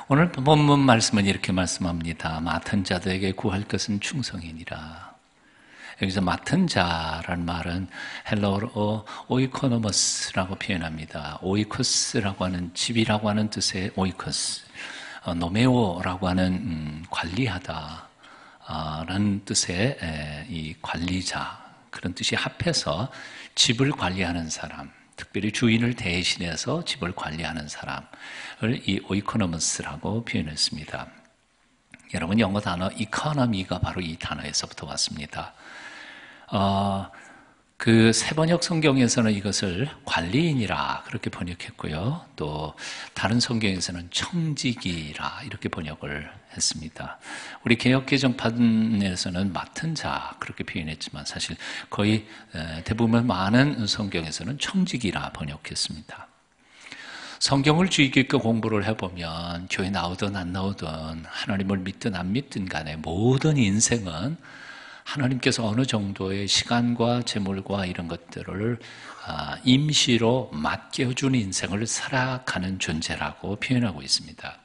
오늘 본문 말씀은 이렇게 말씀합니다. 맡은 자들에게 구할 것은 충성이니라. 여기서 맡은 자란 말은 헬라어로 오이코노머스라고 표현합니다. 오이코스라고 하는 집이라고 하는 뜻의 오이코스, 노메오라고 하는 관리하다 라는 뜻의 이 관리자, 그런 뜻이 합해서 집을 관리하는 사람, 특별히 주인을 대신해서 집을 관리하는 사람을 이 오이코노머스라고 표현했습니다. 여러분, 영어 단어 economy가 바로 이 단어에서부터 왔습니다. 그 세번역 성경에서는 이것을 관리인이라 그렇게 번역했고요. 또 다른 성경에서는 청지기라 이렇게 번역을 했습니다. 우리 개역개정판에서는 맡은 자 그렇게 표현했지만 사실 거의 대부분 많은 성경에서는 청지기라 번역했습니다. 성경을 주의 깊게 공부를 해보면 교회 나오든 안 나오든 하나님을 믿든 안 믿든 간에 모든 인생은 하나님께서 어느 정도의 시간과 재물과 이런 것들을 임시로 맡겨준 인생을 살아가는 존재라고 표현하고 있습니다.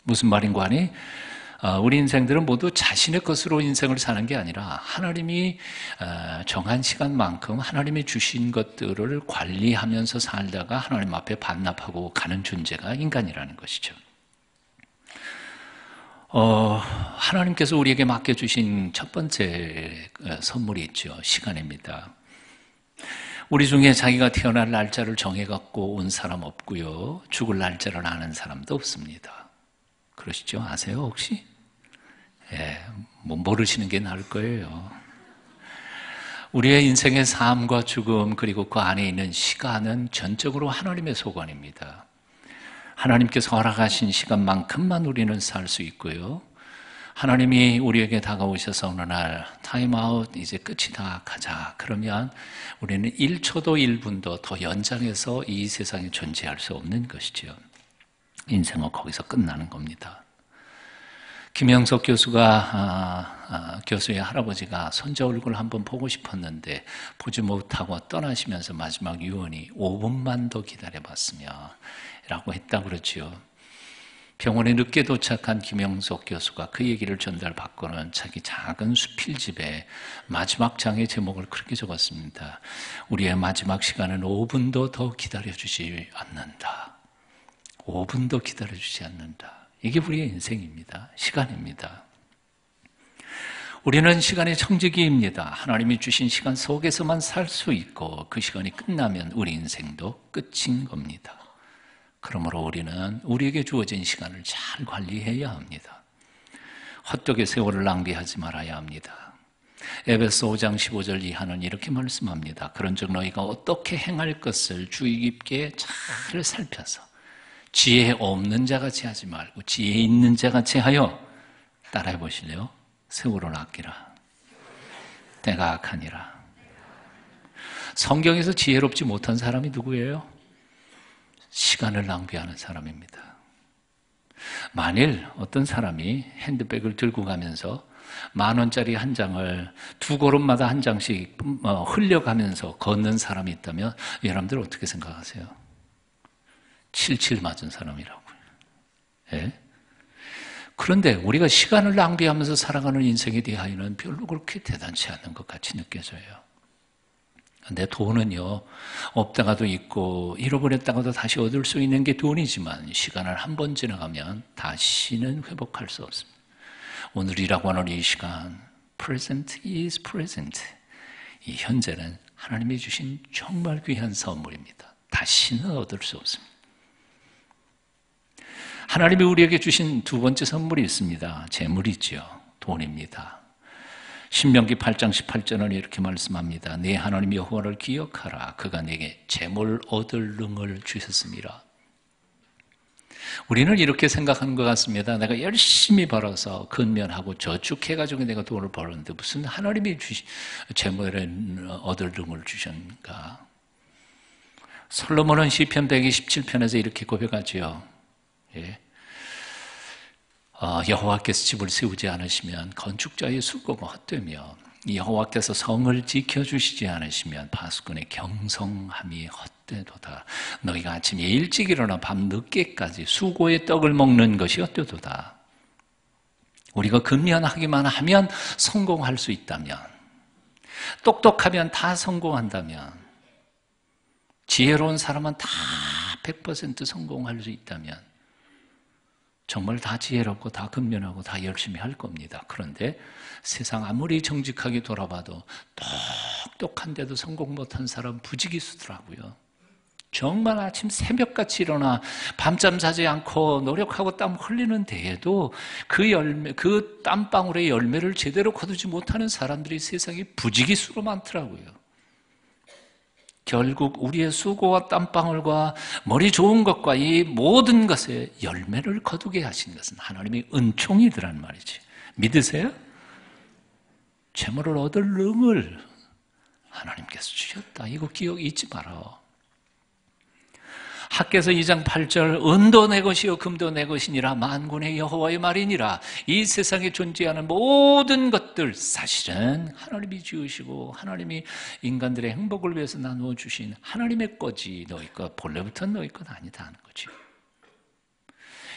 무슨 말인가 하니 우리 인생들은 모두 자신의 것으로 인생을 사는 게 아니라 하나님이 정한 시간만큼 하나님이 주신 것들을 관리하면서 살다가 하나님 앞에 반납하고 가는 존재가 인간이라는 것이죠. 하나님께서 우리에게 맡겨주신 첫 번째 선물이 있죠. 시간입니다. 우리 중에 자기가 태어날 날짜를 정해갖고 온 사람 없고요. 죽을 날짜를 아는 사람도 없습니다. 그러시죠? 아세요 혹시? 뭐 모르시는 게 나을 거예요. 우리의 인생의 삶과 죽음 그리고 그 안에 있는 시간은 전적으로 하나님의 소관입니다. 하나님께서 허락하신 시간만큼만 우리는 살 수 있고요. 하나님이 우리에게 다가오셔서 어느 날 타임아웃 이제 끝이다 가자 그러면 우리는 1초도 1분도 더 연장해서 이 세상에 존재할 수 없는 것이죠. 인생은 거기서 끝나는 겁니다. 김영석 교수가 교수의 할아버지가 손자 얼굴 한번 보고 싶었는데 보지 못하고 떠나시면서 마지막 유언이 5분만 더 기다려봤으며 라고 했다고 그러지요. 병원에 늦게 도착한 김영석 교수가 그 얘기를 전달받고는 자기 작은 수필집에 마지막 장의 제목을 그렇게 적었습니다. 우리의 마지막 시간은 5분도 더 기다려주지 않는다. 5분도 기다려주지 않는다. 이게 우리의 인생입니다. 시간입니다. 우리는 시간의 청지기입니다. 하나님이 주신 시간 속에서만 살 수 있고 그 시간이 끝나면 우리 인생도 끝인 겁니다. 그러므로 우리는 우리에게 주어진 시간을 잘 관리해야 합니다. 헛되게 세월을 낭비하지 말아야 합니다. 에베소 5장 15절 이하는 이렇게 말씀합니다. 그런즉 너희가 어떻게 행할 것을 주의 깊게 잘 살펴서 지혜 없는 자같이 하지 말고 지혜 있는 자같이 하여 따라해 보실래요? 세월을 아끼라. 때가 악하니라. 성경에서 지혜롭지 못한 사람이 누구예요? 시간을 낭비하는 사람입니다. 만일 어떤 사람이 핸드백을 들고 가면서 10,000원짜리 한 장을 두 걸음마다 한 장씩 흘려가면서 걷는 사람이 있다면 여러분들 어떻게 생각하세요? 77 맞은 사람이라고요. 예? 그런데 우리가 시간을 낭비하면서 살아가는 인생에 대하여는 별로 그렇게 대단치 않은 것 같이 느껴져요. 근데 돈은요, 없다가도 있고 잃어버렸다가도 다시 얻을 수 있는 게 돈이지만 시간을 한 번 지나가면 다시는 회복할 수 없습니다. 오늘이라고 하는 이 시간, present is present. 이 현재는 하나님이 주신 정말 귀한 선물입니다. 다시는 얻을 수 없습니다. 하나님이 우리에게 주신 두 번째 선물이 있습니다. 재물이죠. 돈입니다. 신명기 8장 18절은 이렇게 말씀합니다. 네 하나님 여호와를 기억하라. 그가 네게 재물 얻을 능을 주셨습니다. 우리는 이렇게 생각하는 것 같습니다. 내가 열심히 벌어서 근면하고 저축해가지고 내가 돈을 벌었는데 무슨 하나님이 재물을 얻을 능을 주셨는가. 솔로몬은 시편 127편에서 이렇게 고백하지요. 예. 여호와께서 집을 세우지 않으시면 건축자의 수고가 헛되며 여호와께서 성을 지켜주시지 않으시면 파수꾼의 경성함이 헛되도다. 너희가 아침에 일찍 일어나 밤 늦게까지 수고의 떡을 먹는 것이 헛되도다. 우리가 근면하기만 하면 성공할 수 있다면, 똑똑하면 다 성공한다면, 지혜로운 사람은 다 100% 성공할 수 있다면 정말 다 지혜롭고 다 근면하고 다 열심히 할 겁니다. 그런데 세상 아무리 정직하게 돌아봐도 똑똑한데도 성공 못한 사람 부지기수더라고요. 정말 아침 새벽같이 일어나 밤잠 자지 않고 노력하고 땀 흘리는 데에도 그 땀방울의 열매를 제대로 거두지 못하는 사람들이 세상에 부지기수로 많더라고요. 결국 우리의 수고와 땀방울과 머리 좋은 것과 이 모든 것에 열매를 거두게 하신 것은 하나님의 은총이더란 말이지. 믿으세요? 재물을 얻을 능을 하나님께서 주셨다. 이거 기억 잊지 마라. 학개서 2장 8절 은도 내 것이요 금도 내 것이니라 만군의 여호와의 말이니라. 이 세상에 존재하는 모든 것들 사실은 하나님이 지으시고 하나님이 인간들의 행복을 위해서 나누어 주신 하나님의 거지 너희 것 본래부터는 너희 것 아니다 하는 거지.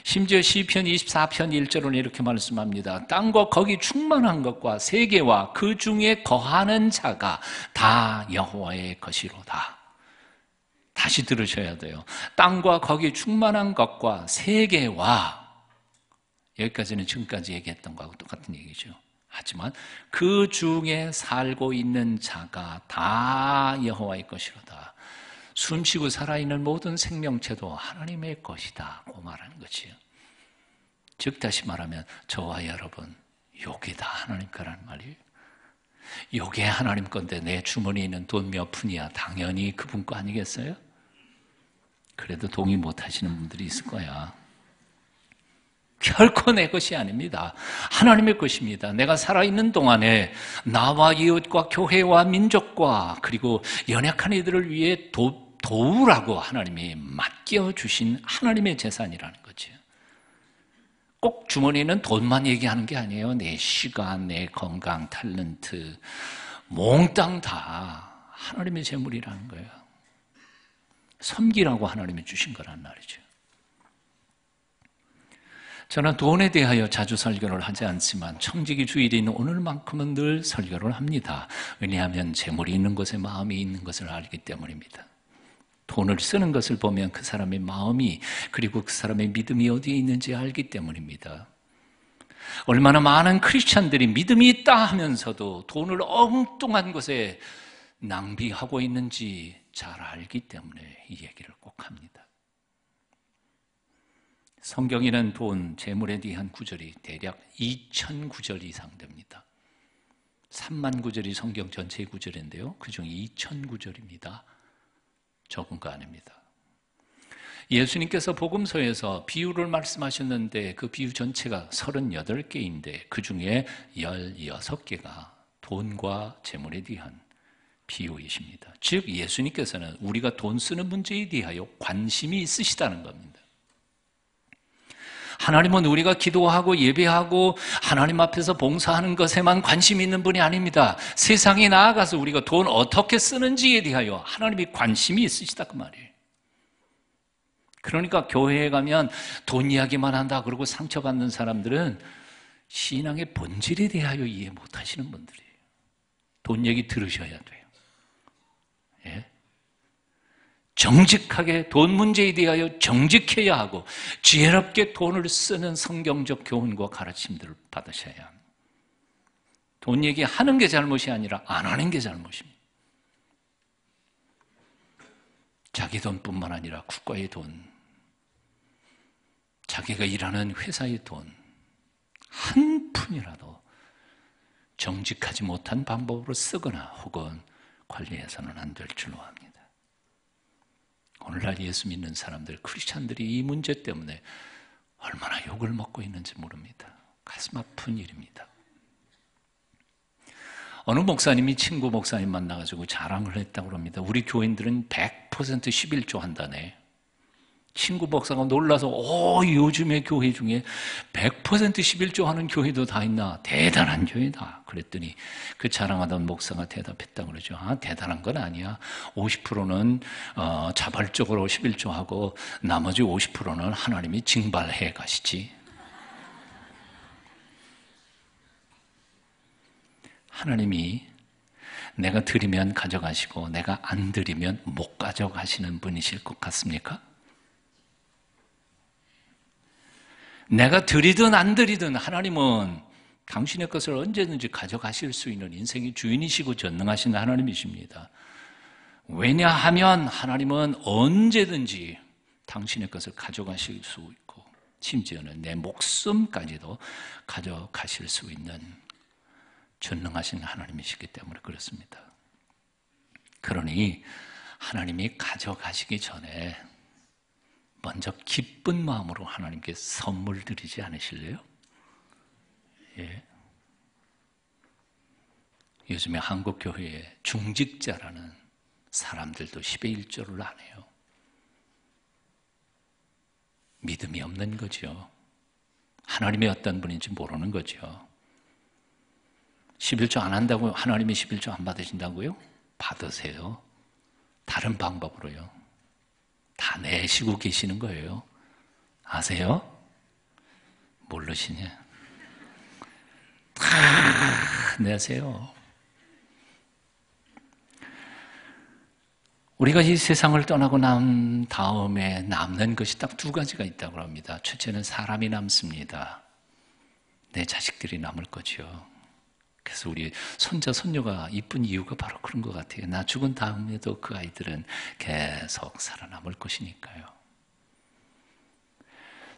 심지어 시편 24편 1절은 이렇게 말씀합니다. 땅과 거기 충만한 것과 세계와 그 중에 거하는 자가 다 여호와의 것이로다. 다시 들으셔야 돼요. 땅과 거기 충만한 것과 세계와, 여기까지는 지금까지 얘기했던 거하고 똑같은 얘기죠. 하지만 그 중에 살고 있는 자가 다 여호와의 것이로다. 숨쉬고 살아있는 모든 생명체도 하나님의 것이다 고 말하는 거지요. 즉 다시 말하면 저와 여러분 요게 다 하나님 거라는 말이에요. 요게 하나님 건데 내 주머니에 있는 돈 몇 푼이야 당연히 그분 거 아니겠어요? 그래도 동의 못 하시는 분들이 있을 거야. 결코 내 것이 아닙니다. 하나님의 것입니다. 내가 살아있는 동안에 나와 이웃과 교회와 민족과 그리고 연약한 이들을 위해 도우라고 하나님이 맡겨주신 하나님의 재산이라는 거죠. 꼭 주머니에는 돈만 얘기하는 게 아니에요. 내 시간, 내 건강, 탤런트 몽땅 다 하나님의 재물이라는 거예요. 섬기라고 하나님이 주신 거란 말이죠. 저는 돈에 대하여 자주 설교를 하지 않지만 청지기 주일인 오늘만큼은 늘 설교를 합니다. 왜냐하면 재물이 있는 곳에 마음이 있는 것을 알기 때문입니다. 돈을 쓰는 것을 보면 그 사람의 마음이 그리고 그 사람의 믿음이 어디에 있는지 알기 때문입니다. 얼마나 많은 크리스찬들이 믿음이 있다 하면서도 돈을 엉뚱한 곳에 낭비하고 있는지 잘 알기 때문에 이 얘기를 꼭 합니다. 성경에는 돈, 재물에 대한 구절이 대략 2,000구절 이상 됩니다. 3만 구절이 성경 전체의 구절인데요. 그중 2,000구절입니다. 적은 거 아닙니다. 예수님께서 복음서에서 비유를 말씀하셨는데 그 비유 전체가 38개인데 그 중에 16개가 돈과 재물에 대한 비유이십니다. 즉 예수님께서는 우리가 돈 쓰는 문제에 대하여 관심이 있으시다는 겁니다. 하나님은 우리가 기도하고 예배하고 하나님 앞에서 봉사하는 것에만 관심이 있는 분이 아닙니다. 세상에 나아가서 우리가 돈 어떻게 쓰는지에 대하여 하나님이 관심이 있으시다 그 말이에요. 그러니까 교회에 가면 돈 이야기만 한다 그러고 상처받는 사람들은 신앙의 본질에 대하여 이해 못하시는 분들이에요. 돈 얘기 들으셔야 돼요. 예? 정직하게 돈 문제에 대하여 정직해야 하고 지혜롭게 돈을 쓰는 성경적 교훈과 가르침들을 받으셔야 합니다. 돈 얘기하는 게 잘못이 아니라 안 하는 게 잘못입니다. 자기 돈뿐만 아니라 국가의 돈, 자기가 일하는 회사의 돈 한 푼이라도 정직하지 못한 방법으로 쓰거나 혹은 관리해서는 안 될 줄로 압니다. 오늘날 예수 믿는 사람들, 크리스찬들이 이 문제 때문에 얼마나 욕을 먹고 있는지 모릅니다. 가슴 아픈 일입니다. 어느 목사님이 친구 목사님 만나가지고 자랑을 했다고 합니다. 우리 교인들은 100% 11조 한다네. 친구 목사가 놀라서 요즘에 교회 중에 100% 11조 하는 교회도 다 있나? 대단한 교회다. 그랬더니 그 자랑하던 목사가 대답했다 그러죠. 대단한 건 아니야. 50%는 자발적으로 11조 하고 나머지 50%는 하나님이 징발해 가시지. 하나님이 내가 드리면 가져가시고 내가 안 드리면 못 가져가시는 분이실 것 같습니까? 내가 드리든 안 드리든 하나님은 당신의 것을 언제든지 가져가실 수 있는 인생의 주인이시고 전능하신 하나님이십니다. 왜냐하면 하나님은 언제든지 당신의 것을 가져가실 수 있고 심지어는 내 목숨까지도 가져가실 수 있는 전능하신 하나님이시기 때문에 그렇습니다. 그러니 하나님이 가져가시기 전에 먼저 기쁜 마음으로 하나님께 선물 드리지 않으실래요? 예. 요즘에 한국 교회에 중직자라는 사람들도 10의 1조를 안 해요. 믿음이 없는 거죠. 하나님이 어떤 분인지 모르는 거죠. 11조 안 한다고 하나님이 11조 안 받으신다고요? 받으세요. 다른 방법으로요. 다 내시고 계시는 거예요. 아세요? 모르시냐? 다 내세요. 우리가 이 세상을 떠나고 난 다음에 남는 것이 딱 두 가지가 있다고 합니다. 첫째는 사람이 남습니다. 내 자식들이 남을 거죠. 그래서 우리 손자, 손녀가 이쁜 이유가 바로 그런 것 같아요. 나 죽은 다음에도 그 아이들은 계속 살아남을 것이니까요.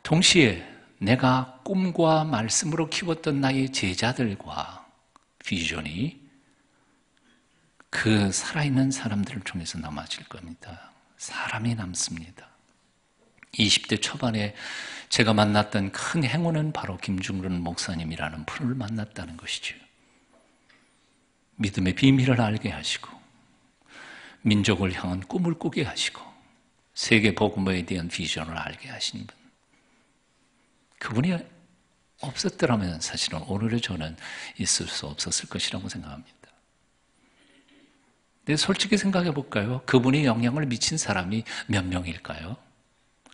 동시에 내가 꿈과 말씀으로 키웠던 나의 제자들과 비전이 그 살아있는 사람들을 통해서 남아질 겁니다. 사람이 남습니다. 20대 초반에 제가 만났던 큰 행운은 바로 김중근 목사님이라는 분을 만났다는 것이죠. 믿음의 비밀을 알게 하시고 민족을 향한 꿈을 꾸게 하시고 세계 복음에 대한 비전을 알게 하신 분. 그분이 없었더라면 사실은 오늘의 저는 있을 수 없었을 것이라고 생각합니다. 근데 솔직히 생각해 볼까요? 그분이 영향을 미친 사람이 몇 명일까요?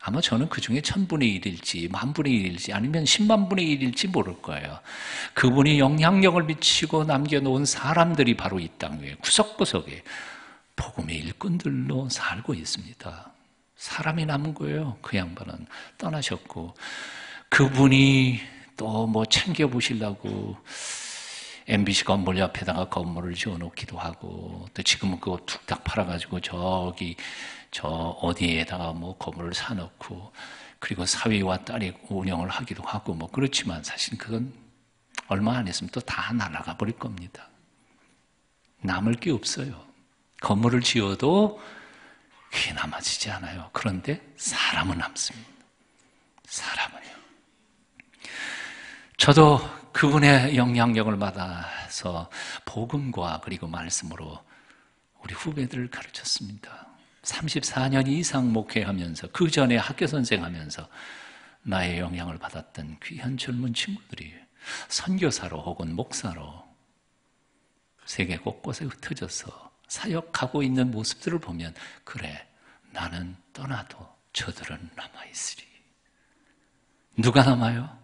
아마 저는 그 중에 1000분의 1일지 10,000분의 1일지 아니면 100,000분의 1일지 모를 거예요. 그분이 영향력을 미치고 남겨놓은 사람들이 바로 이 땅 위에 구석구석에 복음의 일꾼들로 살고 있습니다. 사람이 남은 거예요. 그 양반은 떠나셨고 그분이 또 뭐 챙겨보시려고 MBC 건물 옆에다가 건물을 지어놓기도 하고 또 지금은 그거 툭탁 팔아가지고 저 어디에다가 뭐 건물을 사놓고 그리고 사위와 딸이 운영을 하기도 하고 뭐 그렇지만 사실 그건 얼마 안 있으면 또 다 날아가 버릴 겁니다. 남을 게 없어요. 건물을 지어도 그게 남아지지 않아요. 그런데 사람은 남습니다. 사람은요. 저도 그분의 영향력을 받아서 복음과 그리고 말씀으로 우리 후배들을 가르쳤습니다. 34년 이상 목회하면서 그 전에 학교 선생하면서 나의 영향을 받았던 귀한 젊은 친구들이 선교사로 혹은 목사로 세계 곳곳에 흩어져서 사역하고 있는 모습들을 보면 그래 나는 떠나도 저들은 남아있으리. 누가 남아요?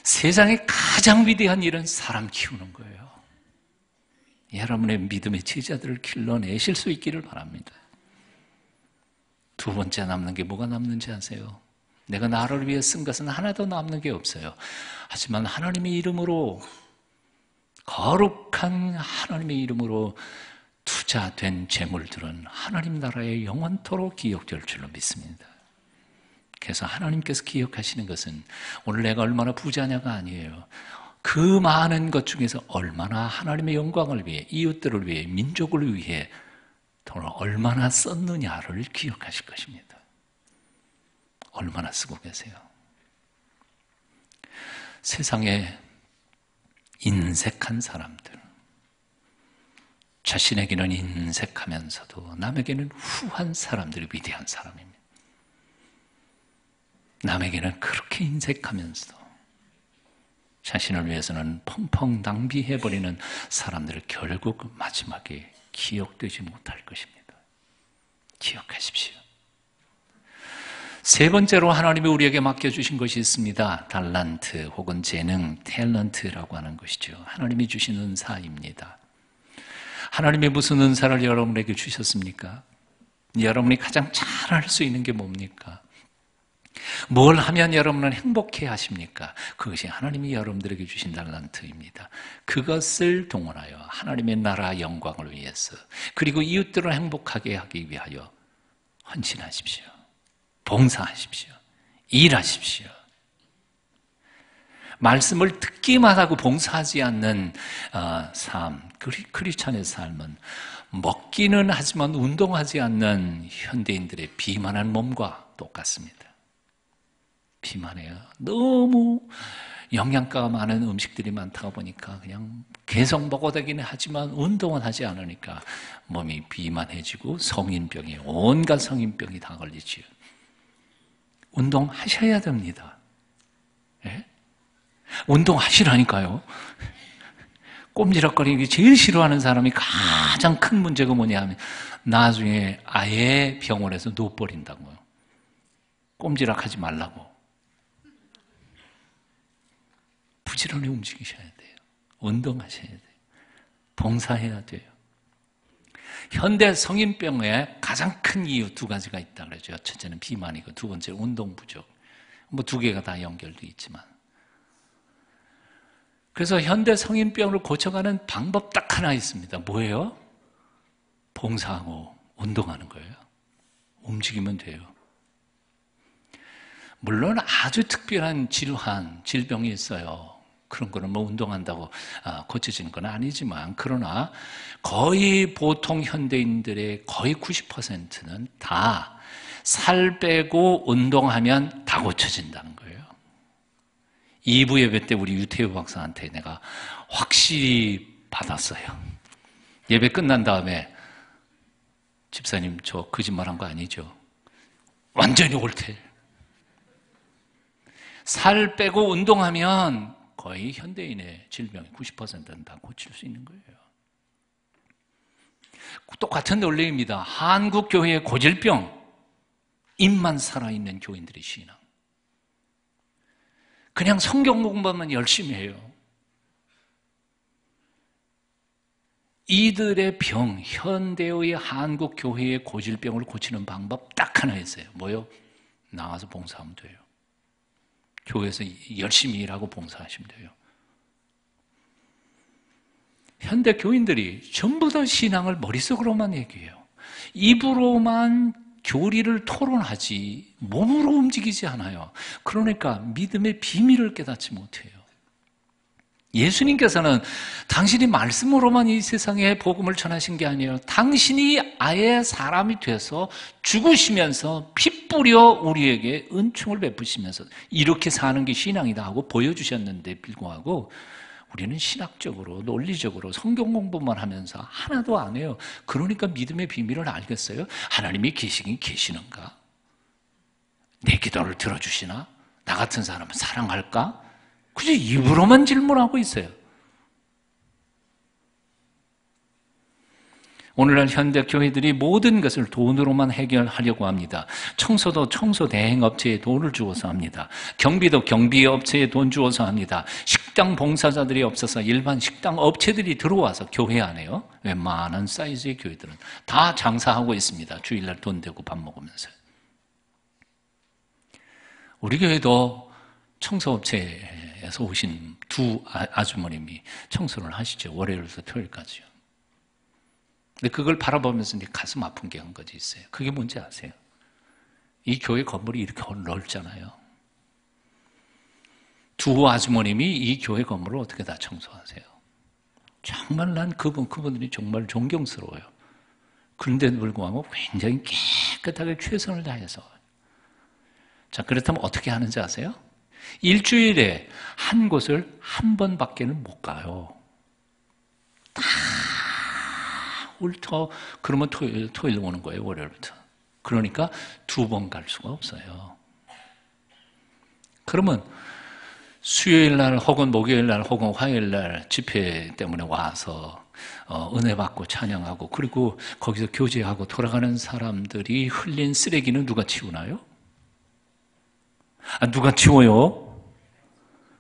세상에 가장 위대한 일은 사람 키우는 거예요. 여러분의 믿음의 제자들을 길러내실 수 있기를 바랍니다. 두 번째 남는 게 뭐가 남는지 아세요? 내가 나를 위해 쓴 것은 하나도 남는 게 없어요. 하지만 하나님의 이름으로 거룩한 하나님의 이름으로 투자된 재물들은 하나님 나라의 영원토록 기억될 줄로 믿습니다. 그래서 하나님께서 기억하시는 것은 오늘 내가 얼마나 부자냐가 아니에요. 그 많은 것 중에서 얼마나 하나님의 영광을 위해, 이웃들을 위해, 민족을 위해 돈을 얼마나 썼느냐를 기억하실 것입니다. 얼마나 쓰고 계세요? 세상에 인색한 사람들, 자신에게는 인색하면서도 남에게는 후한 사람들이 위대한 사람입니다. 남에게는 그렇게 인색하면서도 자신을 위해서는 펑펑 낭비해버리는 사람들을 결국 마지막에 기억되지 못할 것입니다. 기억하십시오. 세 번째로 하나님이 우리에게 맡겨주신 것이 있습니다. 달란트 혹은 재능, 탤런트라고 하는 것이죠. 하나님이 주신 은사입니다. 하나님이 무슨 은사를 여러분에게 주셨습니까? 여러분이 가장 잘할 수 있는 게 뭡니까? 뭘 하면 여러분은 행복해 하십니까? 그것이 하나님이 여러분들에게 주신 달란트입니다. 그것을 동원하여 하나님의 나라 영광을 위해서, 그리고 이웃들을 행복하게 하기 위하여 헌신하십시오. 봉사하십시오. 일하십시오. 말씀을 듣기만 하고 봉사하지 않는 삶, 크리스찬의 삶은 먹기는 하지만 운동하지 않는 현대인들의 비만한 몸과 똑같습니다. 비만해요. 너무 영양가가 많은 음식들이 많다 보니까 그냥 계속 먹어대기는 하지만 운동은 하지 않으니까 몸이 비만해지고 성인병이, 온갖 성인병이 다 걸리지요. 운동하셔야 됩니다. 예? 운동하시라니까요. 꼼지락거리기 제일 싫어하는 사람이 가장 큰 문제가 뭐냐면 나중에 아예 병원에서 누워버린다고요. 꼼지락하지 말라고. 부지런히 움직이셔야 돼요. 운동하셔야 돼요. 봉사해야 돼요. 현대 성인병의 가장 큰 이유 두 가지가 있다 그러죠. 첫째는 비만이고 두 번째는 운동 부족. 뭐 두 개가 다 연결돼 있지만. 그래서 현대 성인병을 고쳐가는 방법 딱 하나 있습니다. 뭐예요? 봉사하고 운동하는 거예요. 움직이면 돼요. 물론 아주 특별한 질병이 있어요. 그런 거는 뭐 운동한다고 고쳐지는 건 아니지만, 그러나 거의 보통 현대인들의 거의 90%는 다 살 빼고 운동하면 다 고쳐진다는 거예요. 2부 예배 때 우리 유태우 박사한테 내가 확실히 받았어요. 예배 끝난 다음에 집사님 저 거짓말한 거 아니죠? 완전히 옳대. 살 빼고 운동하면 거의 현대인의 질병의 90%는 다 고칠 수 있는 거예요. 똑같은 논리입니다. 한국 교회의 고질병, 입만 살아있는 교인들의 신앙. 그냥 성경 공부만 열심히 해요. 이들의 병, 현대의 한국 교회의 고질병을 고치는 방법 딱 하나 있어요. 뭐요? 나가서 봉사하면 돼요. 교회에서 열심히 일하고 봉사하시면 돼요. 현대 교인들이 전부 다 신앙을 머릿속으로만 얘기해요. 입으로만 교리를 토론하지 몸으로 움직이지 않아요. 그러니까 믿음의 비밀을 깨닫지 못해요. 예수님께서는 당신이 말씀으로만 이 세상에 복음을 전하신 게 아니에요. 당신이 아예 사람이 돼서 죽으시면서 피 뿌려 우리에게 은총을 베푸시면서 이렇게 사는 게 신앙이다 하고 보여주셨는데 불구하고 우리는 신학적으로 논리적으로 성경 공부만 하면서 하나도 안 해요. 그러니까 믿음의 비밀을 알겠어요? 하나님이 계시긴 계시는가? 내 기도를 들어주시나? 나 같은 사람은 사랑할까? 그저 입으로만 질문하고 있어요. 오늘날 현대 교회들이 모든 것을 돈으로만 해결하려고 합니다. 청소도 청소 대행업체에 돈을 주어서 합니다. 경비도 경비업체에 돈 주어서 합니다. 식당 봉사자들이 없어서 일반 식당 업체들이 들어와서 교회 안에요. 웬만한 사이즈의 교회들은 다 장사하고 있습니다. 주일날 돈 대고 밥 먹으면서. 우리 교회도 청소업체에서 오신 두 아주머님이 청소를 하시죠. 월요일부터 토요일까지요. 근데 그걸 바라보면서 이제 가슴 아픈 게 한 가지 있어요. 그게 뭔지 아세요? 이 교회 건물이 이렇게 넓잖아요. 두 아주머님이 이 교회 건물을 어떻게 다 청소하세요? 정말 난 그분들이 정말 존경스러워요. 그런데도 불구하고 굉장히 깨끗하게 최선을 다해서. 자, 그렇다면 어떻게 하는지 아세요? 일주일에 한 곳을 한 번밖에는 못 가요. 그러면 토요일 오는 거예요, 월요일부터. 그러니까 두 번 갈 수가 없어요. 그러면 수요일 날 혹은 목요일 날 혹은 화요일 날 집회 때문에 와서 은혜 받고 찬양하고 그리고 거기서 교제하고 돌아가는 사람들이 흘린 쓰레기는 누가 치우나요? 누가 치워요?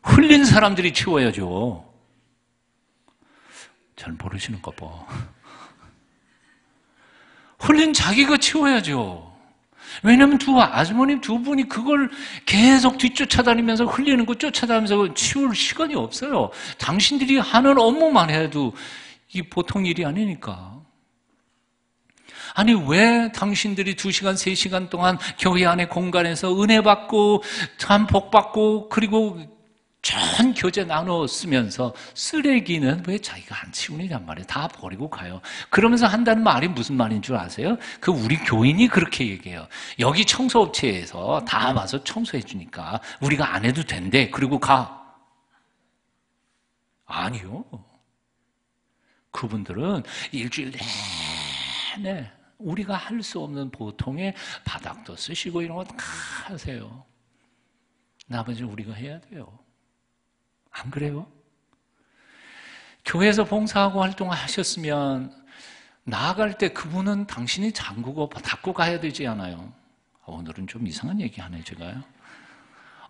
흘린 사람들이 치워야죠. 잘 모르시는가 봐. 흘린 자기가 치워야죠. 왜냐하면 아주머님 두 분이 그걸 계속 뒤쫓아다니면서 흘리는 거 쫓아다니면서 치울 시간이 없어요. 당신들이 하는 업무만 해도 이게 보통 일이 아니니까. 아니 왜 당신들이 2시간, 3시간 동안 교회 안의 공간에서 은혜 받고 참 복 받고 그리고 전 교제 나눠 쓰면서 쓰레기는 왜 자기가 안 치우느냔 말이에요. 다 버리고 가요. 그러면서 한다는 말이 무슨 말인 줄 아세요? 그 우리 교인이 그렇게 얘기해요. 여기 청소업체에서 다 와서 청소해 주니까 우리가 안 해도 된대. 그리고 가. 아니요. 그분들은 일주일 내내 우리가 할 수 없는 보통의 바닥도 쓰시고 이런 거 다 하세요. 나머지 우리가 해야 돼요. 안 그래요? 교회에서 봉사하고 활동하셨으면 나아갈 때 그분은 당신이 잠그고 닫고 가야 되지 않아요? 오늘은 좀 이상한 얘기 하네 제가요.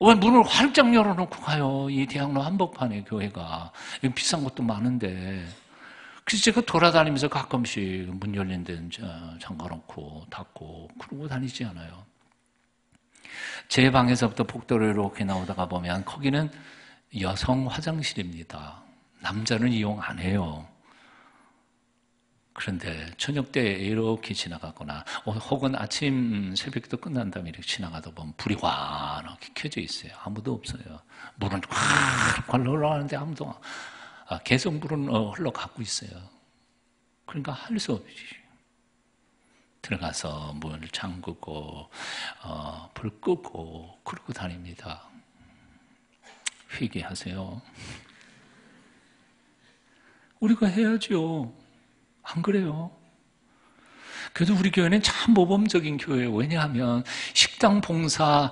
왜 문을 활짝 열어놓고 가요? 이 대학로 한복판에 교회가 비싼 것도 많은데. 그래서 제가 돌아다니면서 가끔씩 문 열린 데는 잠가놓고 닫고 그러고 다니지 않아요. 제 방에서부터 복도로 이렇게 나오다가 보면 거기는 여성 화장실입니다. 남자는 이용 안 해요. 그런데 저녁 때 이렇게 지나가거나 혹은 아침 새벽도 끝난 다음에 이렇게 지나가다 보면 불이 환하게 켜져 있어요. 아무도 없어요. 물은 확 흘러가는데 아무도 계속 물은 흘러가고 있어요. 그러니까 할 수 없지. 들어가서 문을 잠그고 불 끄고 그러고 다닙니다. 회개하세요. 우리가 해야죠. 안 그래요? 그래도 우리 교회는 참 모범적인 교회예요. 왜냐하면 식당 봉사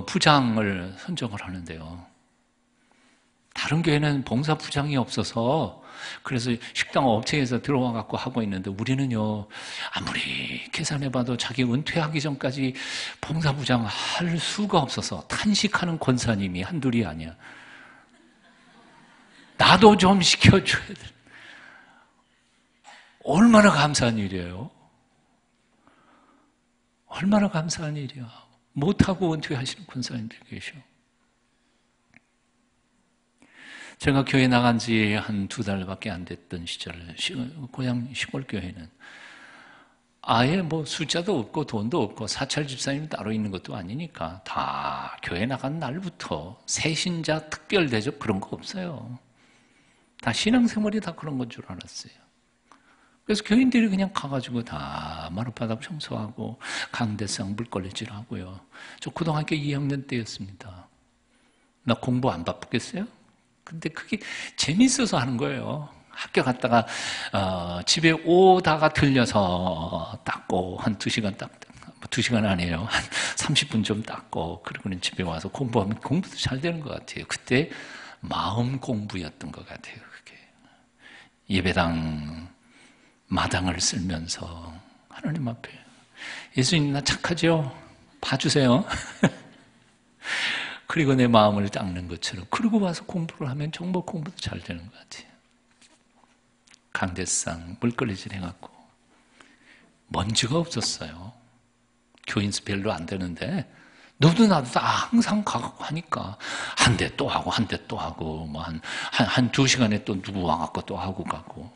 부장을 선정을 하는데요. 다른 교회는 봉사 부장이 없어서 그래서 식당 업체에서 들어와 갖고 하고 있는데 우리는요 아무리 계산해봐도 자기 은퇴하기 전까지 봉사 부장 할 수가 없어서 탄식하는 권사님이 한둘이 아니야. 나도 좀 시켜줘야 돼. 얼마나 감사한 일이에요. 얼마나 감사한 일이야. 못하고 은퇴하시는 권사님들 계셔. 제가 교회 나간 지 한 2달밖에 안 됐던 시절, 고향 시골 교회는 아예 뭐 숫자도 없고 돈도 없고 사찰 집사님 따로 있는 것도 아니니까 다 교회 나간 날부터 새신자 특별 대접 그런 거 없어요. 다 신앙생활이 다 그런 건 줄 알았어요. 그래서 교인들이 그냥 가가지고 다 마룻바닥 청소하고 강대상 물걸레질 하고요. 저 고등학교 2학년 때였습니다. 나 공부 안 바쁘겠어요? 근데 그게 재밌어서 하는 거예요. 학교 갔다가 집에 오다가 들려서 닦고 한 2시간 2시간 아니에요. 한 30분 좀 닦고 그리고는 집에 와서 공부하면 공부도 잘 되는 것 같아요. 그때 마음 공부였던 것 같아요. 그게 예배당 마당을 쓸면서 하나님 앞에 예수님 나 착하죠? 봐주세요. 그리고 내 마음을 닦는 것처럼 그러고 와서 공부를 하면 정말 공부도 잘 되는 것 같아요. 강대상 물걸레질 해갖고 먼지가 없었어요. 교인수 별로 안 되는데 너도 나도 다 항상 가갖고 하니까 한 대 또 하고 한 대 또 하고 뭐 한 2시간에 또 누구 와갖고 또 하고 가고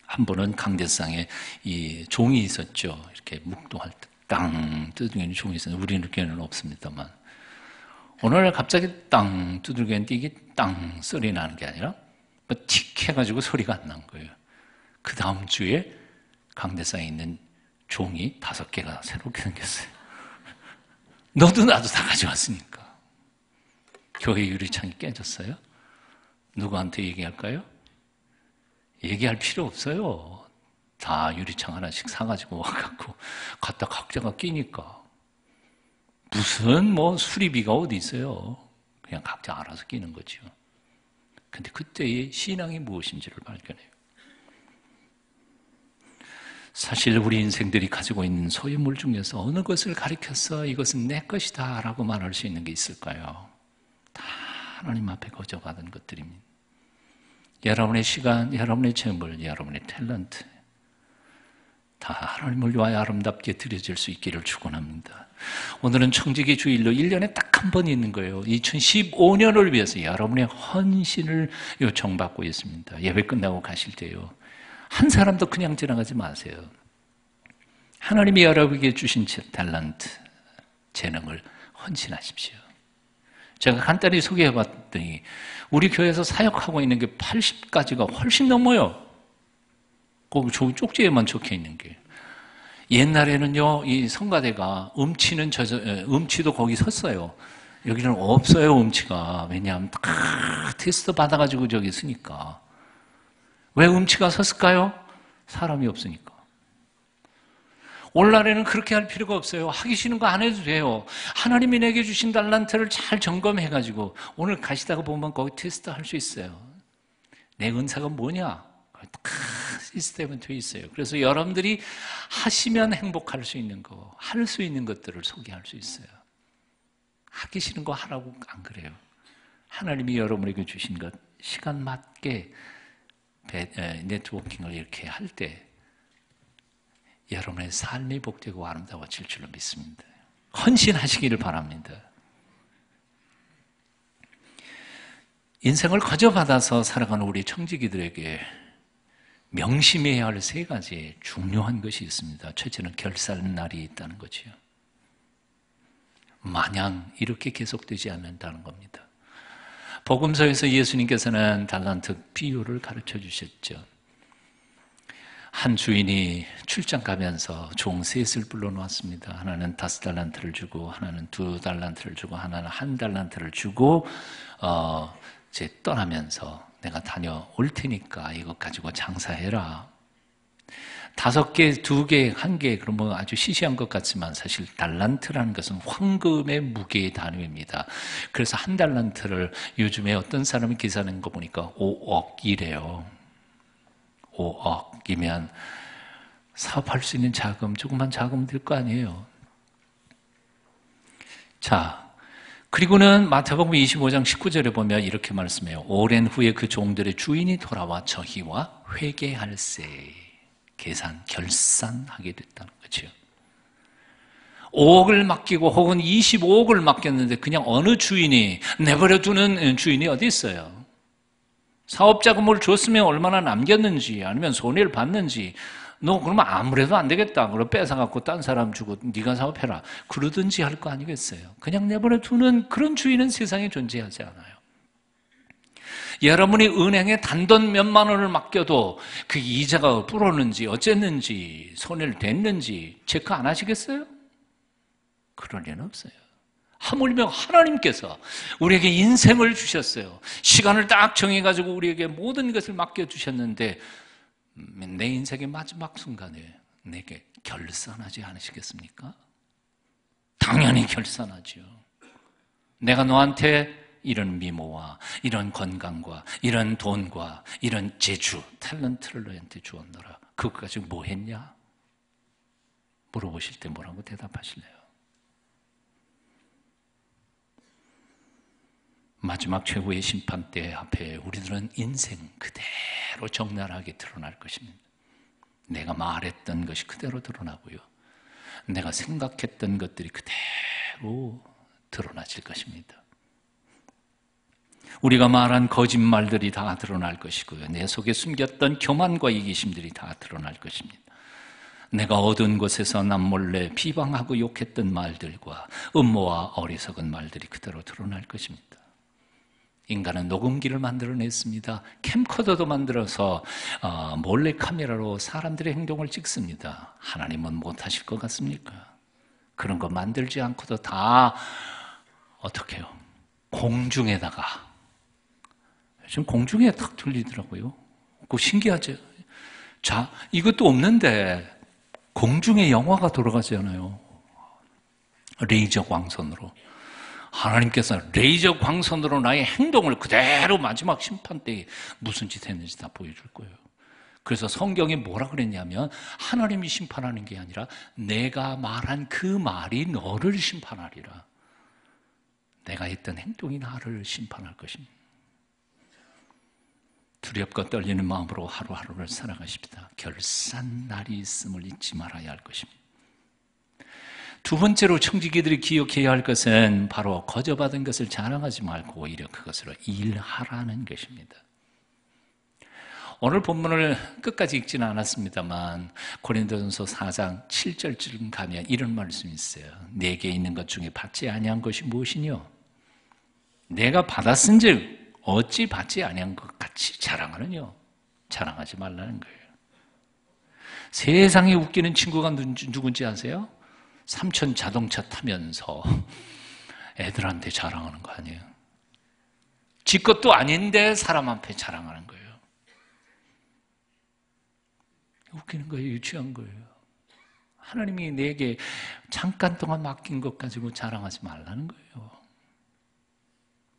한 번은 강대상에 이 종이 있었죠. 이렇게 묵도할 때 땅 두들기는 종이 있었는데 우리는 교회는 없습니다만 어느 날 갑자기 땅 두들겼는데 이게 땅 소리 나는 게 아니라 틱 해가지고 소리가 안 난 거예요. 그 다음 주에 강대상에 있는 종이 5개가 새롭게 생겼어요. 너도 나도 다 가져왔으니까. 교회 유리창이 깨졌어요? 누구한테 얘기할까요? 얘기할 필요 없어요. 다 유리창 하나씩 사가지고 와갖고 갖다 각자가 끼니까 무슨 수리비가 어디 있어요. 그냥 각자 알아서 끼는 거죠. 근데 그때의 신앙이 무엇인지를 발견해요. 사실 우리 인생들이 가지고 있는 소유물 중에서 어느 것을 가리켜서 이것은 내 것이다 라고 말할 수 있는 게 있을까요? 다 하나님 앞에 거저받은 것들입니다. 여러분의 시간, 여러분의 재물, 여러분의 탤런트 다 하나님을 위하여 아름답게 드려질 수 있기를 축원합니다. 오늘은 청지기 주일로 1년에 딱 한 번 있는 거예요. 2015년을 위해서 여러분의 헌신을 요청받고 있습니다. 예배 끝나고 가실 때요. 한 사람도 그냥 지나가지 마세요. 하나님이 여러분에게 주신 탤런트, 재능을 헌신하십시오. 제가 간단히 소개해 봤더니 우리 교회에서 사역하고 있는 게 80가지가 훨씬 넘어요. 거기 쪽지에만 적혀 있는 게. 옛날에는요, 이 성가대가 음치도 거기 섰어요. 여기는 없어요, 음치가. 왜냐하면 다 테스트 받아가지고 저기 쓰니까. 왜 음치가 섰을까요? 사람이 없으니까. 오늘날에는 그렇게 할 필요가 없어요. 하기 싫은 거 안 해도 돼요. 하나님이 내게 주신 달란트를 잘 점검해가지고 오늘 가시다가 보면 거기 테스트 할 수 있어요. 내 은사가 뭐냐? 다 시스템은 돼 있어요. 그래서 여러분들이 하시면 행복할 수 있는 거, 할 수 있는 것들을 소개할 수 있어요. 하기 싫은 거 하라고 안 그래요. 하나님이 여러분에게 주신 것, 시간 맞게 네트워킹을 이렇게 할 때 여러분의 삶이 복되고 아름다워질 줄로 믿습니다. 헌신하시기를 바랍니다. 인생을 거저받아서 살아가는 우리 청지기들에게 명심해야 할 세 가지 중요한 것이 있습니다. 첫째는 결산날이 있다는 거지요. 마냥 이렇게 계속되지 않는다는 겁니다. 복음서에서 예수님께서는 달란트 비유를 가르쳐 주셨죠. 한 주인이 출장 가면서 종 셋을 불러놓았습니다. 하나는 5달란트를 주고, 하나는 2달란트를 주고, 하나는 1달란트를 주고, 이제 떠나면서 내가 다녀올 테니까 이것 가지고 장사해라. 5개, 2개, 1개, 그러면 아주 시시한 것 같지만 사실 달란트라는 것은 황금의 무게의 단위입니다. 그래서 1달란트를 요즘에 어떤 사람이 기사낸 거 보니까 5억이래요. 5억이면 사업할 수 있는 자금, 조그만 자금 될 거 아니에요. 자, 그리고는 마태복음 25장 19절에 보면 이렇게 말씀해요. 오랜 후에 그 종들의 주인이 돌아와 저희와 회개할세. 결산하게 됐다는 거죠. 5억을 맡기고 혹은 25억을 맡겼는데 그냥 어느 주인이 내버려두는 주인이 어디 있어요? 사업자금을 줬으면 얼마나 남겼는지 아니면 손해를 봤는지 너 그러면 아무래도 안 되겠다. 그럼 뺏어갖고 딴 사람 주고 네가 사업해라. 그러든지 할 거 아니겠어요. 그냥 내버려두는 그런 주인은 세상에 존재하지 않아요. 여러분이 은행에 단돈 몇만 원을 맡겨도 그 이자가 불었는지 어쨌는지 손해를 댔는지 체크 안 하시겠어요? 그럴 리는 없어요. 하물며 하나님께서 우리에게 인생을 주셨어요. 시간을 딱 정해가지고 우리에게 모든 것을 맡겨주셨는데 내 인생의 마지막 순간에 내게 결산하지 않으시겠습니까? 당연히 결산하죠. 내가 너한테 이런 미모와 이런 건강과 이런 돈과 이런 재주, 탤런트를 너한테 주었노라. 그거 가지고 뭐 했냐? 물어보실 때 뭐라고 대답하실래요? 마지막 최후의 심판대 앞에 우리들은 인생 그대로 적나라하게 드러날 것입니다. 내가 말했던 것이 그대로 드러나고요. 내가 생각했던 것들이 그대로 드러나질 것입니다. 우리가 말한 거짓말들이 다 드러날 것이고요. 내 속에 숨겼던 교만과 이기심들이 다 드러날 것입니다. 내가 어두운 곳에서 남몰래 비방하고 욕했던 말들과 음모와 어리석은 말들이 그대로 드러날 것입니다. 인간은 녹음기를 만들어냈습니다. 캠코더도 만들어서 몰래 카메라로 사람들의 행동을 찍습니다. 하나님은 못하실 것 같습니까? 그런 거 만들지 않고도 다 어떻게 해요? 공중에다가 지금 공중에 탁 들리더라고요. 그거 신기하죠? 자, 이것도 없는데 공중에 영화가 돌아가잖아요. 레이저 광선으로. 하나님께서 레이저 광선으로 나의 행동을 그대로 마지막 심판 때에 무슨 짓 했는지 다 보여줄 거예요. 그래서 성경에 뭐라 그랬냐면 하나님이 심판하는 게 아니라 내가 말한 그 말이 너를 심판하리라. 내가 했던 행동이 나를 심판할 것입니다. 두렵고 떨리는 마음으로 하루하루를 살아가십니다. 결산 날이 있음을 잊지 말아야 할 것입니다. 두 번째로 청지기들이 기억해야 할 것은 바로 거저받은 것을 자랑하지 말고 오히려 그것으로 일하라는 것입니다. 오늘 본문을 끝까지 읽지는 않았습니다만 고린도전서 4장 7절쯤 가면 이런 말씀이 있어요. 내게 있는 것 중에 받지 아니한 것이 무엇이뇨? 내가 받았은즉 어찌 받지 아니한 것 같이 자랑하느뇨? 자랑하지 말라는 거예요. 세상에 웃기는 친구가 누군지 아세요? 삼촌 자동차 타면서 애들한테 자랑하는 거 아니에요? 지 것도 아닌데 사람 앞에 자랑하는 거예요. 웃기는 거예요. 유치한 거예요. 하나님이 내게 잠깐 동안 맡긴 것 가지고 자랑하지 말라는 거예요.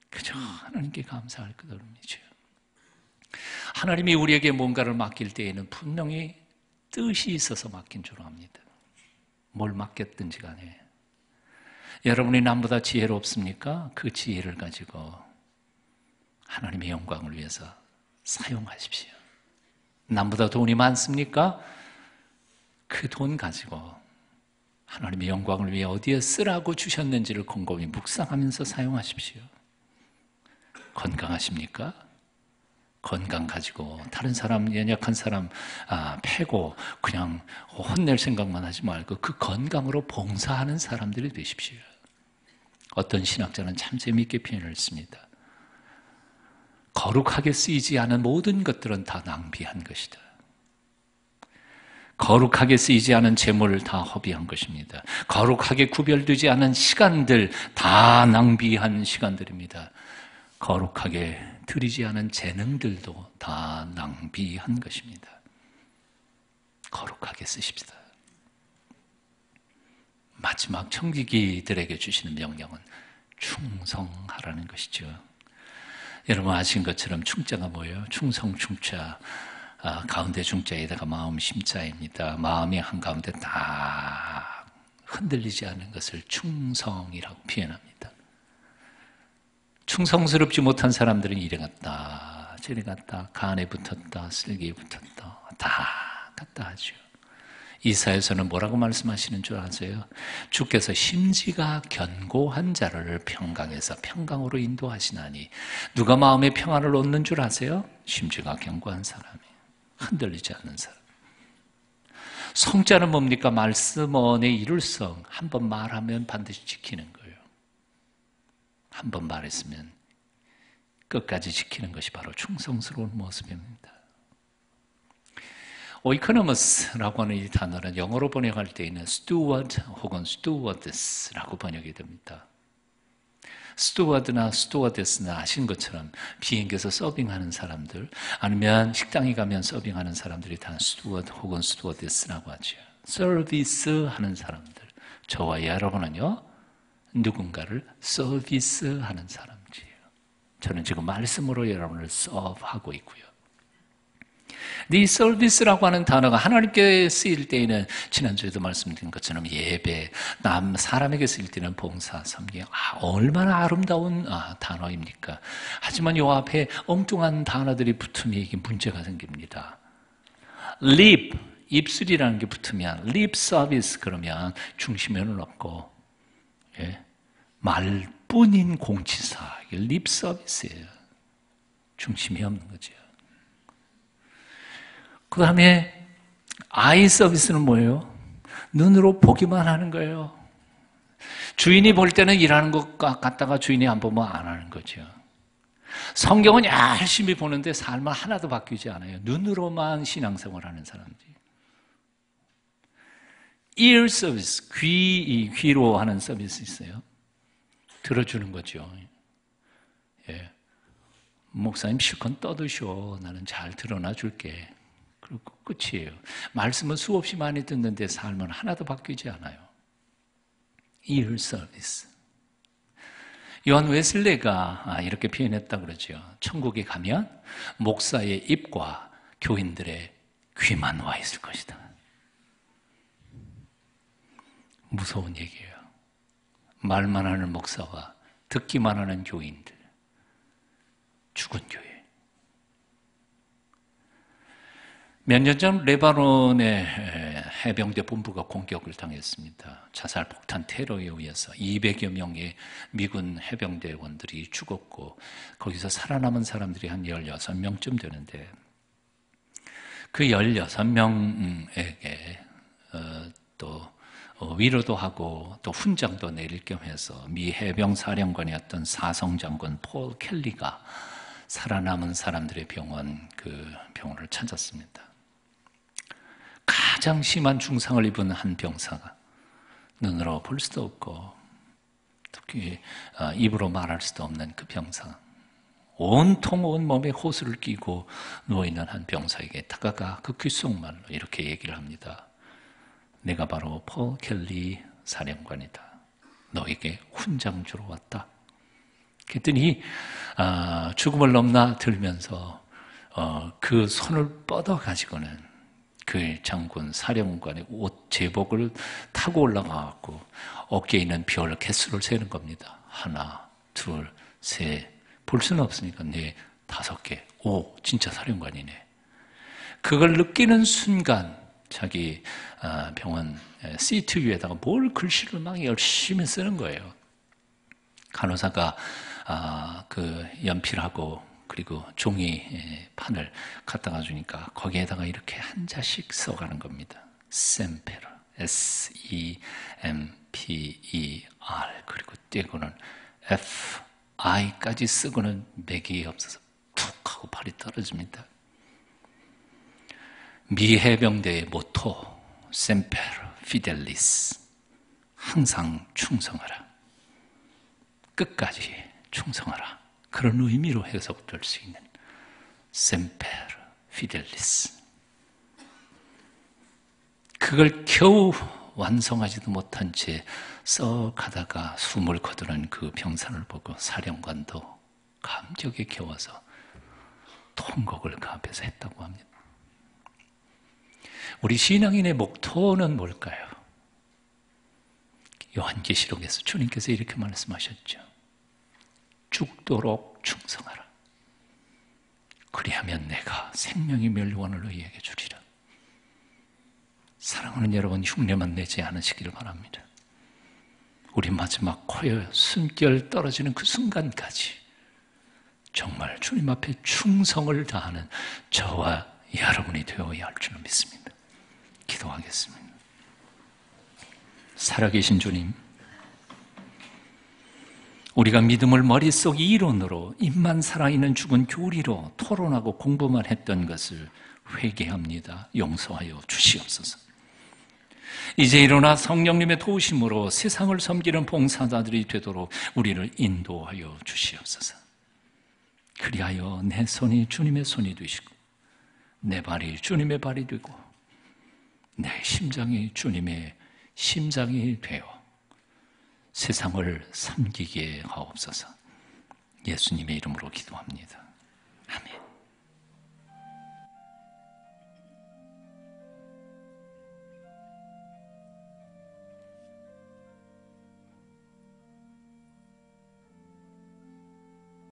그저 하나님께 감사할 것뿐이죠. 하나님이 우리에게 뭔가를 맡길 때에는 분명히 뜻이 있어서 맡긴 줄 압니다. 뭘 맡겼든지 간에. 여러분이 남보다 지혜롭습니까? 그 지혜를 가지고 하나님의 영광을 위해서 사용하십시오. 남보다 돈이 많습니까? 그 돈 가지고 하나님의 영광을 위해 어디에 쓰라고 주셨는지를 곰곰이 묵상하면서 사용하십시오. 건강하십니까? 건강 가지고 다른 사람, 연약한 사람 패고 그냥 혼낼 생각만 하지 말고 그 건강으로 봉사하는 사람들이 되십시오. 어떤 신학자는 참 재미있게 표현을 했습니다. 거룩하게 쓰이지 않은 모든 것들은 다 낭비한 것이다. 거룩하게 쓰이지 않은 재물을 다 허비한 것입니다. 거룩하게 구별되지 않은 시간들 다 낭비한 시간들입니다. 거룩하게 드리지 않은 재능들도 다 낭비한 것입니다. 거룩하게 쓰십시다. 마지막 청지기들에게 주시는 명령은 충성하라는 것이죠. 여러분 아신 것처럼 충자가 뭐예요? 충성, 충자. 가운데 중자에다가 마음 심자입니다. 마음이 한가운데 딱 흔들리지 않는 것을 충성이라고 표현합니다. 충성스럽지 못한 사람들은 이래 갔다 저래 갔다 간에 붙었다 쓸개에 붙었다 다 갔다 하죠. 이사야서는 뭐라고 말씀하시는 줄 아세요? 주께서 심지가 견고한 자를 평강에서 평강으로 인도하시나니 누가 마음의 평안을 얻는 줄 아세요? 심지가 견고한 사람이에요. 흔들리지 않는 사람. 성자는 뭡니까? 말씀원의 이룰성. 한 번 말하면 반드시 지키는 거예요. 한 번 말했으면 끝까지 지키는 것이 바로 충성스러운 모습입니다. 오이코노머스라고 하는 이 단어는 영어로 번역할 때에는 steward 혹은 stewardess라고 번역이 됩니다. 스튜어드나 스튜어데스나 아신 것처럼 비행기에서 서빙하는 사람들 아니면 식당에 가면 서빙하는 사람들이 다 스튜어드 혹은 스튜어데스라고 하죠. 서비스 하는 사람들. 저와 여러분은요 누군가를 서비스하는 사람이에요. 저는 지금 말씀으로 여러분을 서브하고 있고요. 이 서비스라고 하는 단어가 하나님께 쓰일 때에는 지난주에도 말씀드린 것처럼 예배, 사람에게 쓰일 때는 봉사, 섬김. 얼마나 아름다운 단어입니까? 하지만 이 앞에 엉뚱한 단어들이 붙으면 이게 문제가 생깁니다. lip, 입술이라는 게 붙으면 lip service 그러면 중심에는 없고 말뿐인 공치사, 이게 lip service예요. 중심이 없는 거죠. 그 다음에 아이 서비스는 뭐예요? 눈으로 보기만 하는 거예요. 주인이 볼 때는 일하는 것 같다가 주인이 안 보면 안 하는 거죠. 성경은 열심히 보는데 삶은 하나도 바뀌지 않아요. 눈으로만 신앙생활 하는 사람들이. ear 서비스, 귀로 하는 서비스 있어요. 들어주는 거죠. 예. 목사님 실컷 떠드셔. 나는 잘 드러나 줄게. 그리고 끝이에요. 말씀은 수없이 많이 듣는데 삶은 하나도 바뀌지 않아요. ear service. 요한 웨슬레가 이렇게 표현했다고 그러죠. 천국에 가면 목사의 입과 교인들의 귀만 와 있을 것이다. 무서운 얘기예요. 말만 하는 목사와 듣기만 하는 교인들. 죽은 교회. 몇 년 전 레바논의 해병대 본부가 공격을 당했습니다. 자살 폭탄 테러에 의해서 200여 명의 미군 해병대원들이 죽었고 거기서 살아남은 사람들이 한 16명쯤 되는데 그 16명에게 또 위로도 하고 또 훈장도 내릴 겸해서 미 해병 사령관이었던 사성장군 폴 켈리가 살아남은 사람들의 그 병원을 찾았습니다. 가장 심한 중상을 입은 한 병사가 눈으로 볼 수도 없고 특히 입으로 말할 수도 없는 그 병사, 온통 온몸에 호수를 끼고 누워있는 한 병사에게 다가가 그 귓속말로 이렇게 얘기를 합니다. 내가 바로 폴 켈리 사령관이다. 너에게 훈장 주러 왔다. 그랬더니 죽음을 넘나들면서 그 손을 뻗어가지고는 그 장군 사령관의 옷 제복을 타고 올라가고 어깨에 있는 별 개수를 세는 겁니다. 하나, 둘, 셋. 볼 수는 없으니까 4, 5개, 5. 진짜 사령관이네. 그걸 느끼는 순간 자기 병원 시트 위에다가 뭘 글씨를 막 열심히 쓰는 거예요. 간호사가 그 연필하고 그리고 종이판을 갖다가 주니까 거기에다가 이렇게 한 자씩 써가는 겁니다. 셈페르, S-E-M-P-E-R. 그리고 떼고는 F-I까지 쓰고는 맥이 없어서 툭 하고 팔이 떨어집니다. 미 해병대의 모토 셈페르 피델리스. 항상 충성하라. 끝까지 충성하라. 그런 의미로 해석될 수 있는 셈페르 피델리스. 그걸 겨우 완성하지도 못한 채 썩 가다가 숨을 거두는 그 병사를 보고 사령관도 감격에 겨워서 통곡을 그 앞에서 했다고 합니다. 우리 신앙인의 목토는 뭘까요? 요한계시록에서 주님께서 이렇게 말씀하셨죠. 죽도록 충성하라. 그리하면 내가 생명의 멸류관을 너희에게 주리라. 사랑하는 여러분, 흉내만 내지 않으시기를 바랍니다. 우리 마지막 코에 숨결 떨어지는 그 순간까지 정말 주님 앞에 충성을 다하는 저와 여러분이 되어야 할 줄을 믿습니다. 기도하겠습니다. 살아계신 주님, 우리가 믿음을 머릿속 이론으로 입만 살아있는 죽은 교리로 토론하고 공부만 했던 것을 회개합니다. 용서하여 주시옵소서. 이제 일어나 성령님의 도우심으로 세상을 섬기는 봉사자들이 되도록 우리를 인도하여 주시옵소서. 그리하여 내 손이 주님의 손이 되시고 내 발이 주님의 발이 되고 내 심장이 주님의 심장이 되어 세상을 섬기게 하옵소서. 예수님의 이름으로 기도합니다. 아멘.